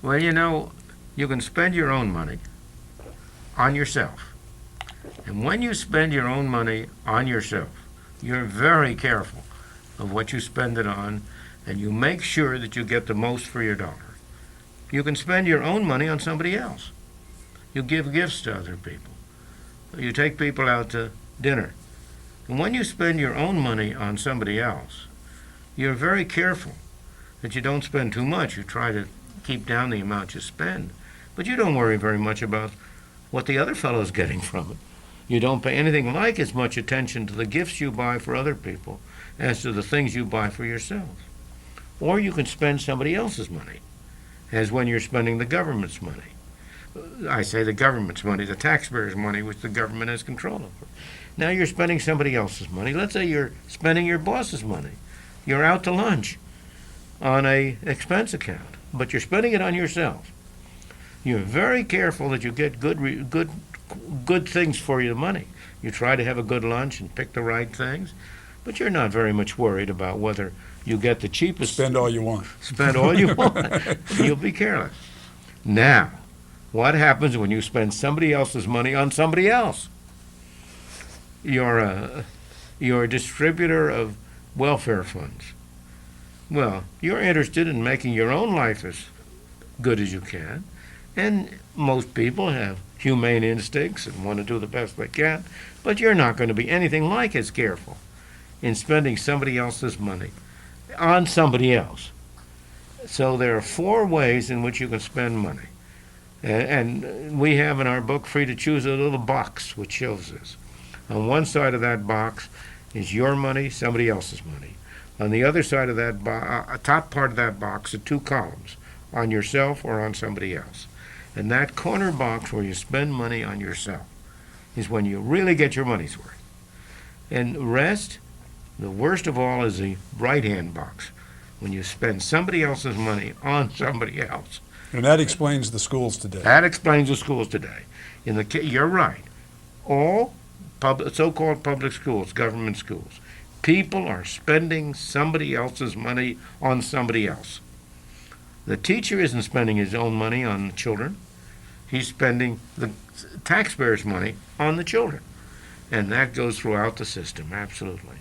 Well, you can spend your own money on yourself. And when you spend your own money on yourself, you're very careful of what you spend it on, and you make sure that you get the most for your dollar. You can spend your own money on somebody else. You give gifts to other people. You take people out to dinner. And when you spend your own money on somebody else, you're very careful that you don't spend too much. You try to keep down the amount you spend. But you don't worry very much about what the other fellow's getting from it. You don't pay anything like as much attention to the gifts you buy for other people as to the things you buy for yourself. Or you can spend somebody else's money, as when you're spending the government's money. I say the government's money, the taxpayers' money, which the government has control over. Now you're spending somebody else's money. Let's say you're spending your boss's money. You're out to lunch on an expense account, but you're spending it on yourself. You're very careful that you get good things for your money. You try to have a good lunch and pick the right things, but you're not very much worried about whether you get the cheapest. Spend all you want. Spend all you want. You'll be careless. Now, what happens when you spend somebody else's money on somebody else? You're a distributor of welfare funds. Well, you're interested in making your own life as good as you can, and most people have humane instincts and want to do the best they can, but you're not going to be anything like as careful in spending somebody else's money on somebody else. So there are 4 ways in which you can spend money. And we have in our book, Free to Choose, a little box which shows this. On one side of that box is your money, somebody else's money. On the other side of that top part of that box are 2 columns, on yourself or on somebody else. And that corner box where you spend money on yourself is when you really get your money's worth. And the rest, the worst of all, is the right-hand box, when you spend somebody else's money on somebody else. And that explains the schools today. That explains the schools today. You're right. All so-called public schools, government schools, people are spending somebody else's money on somebody else. The teacher isn't spending his own money on the children. He's spending the taxpayers' money on the children. And that goes throughout the system, absolutely.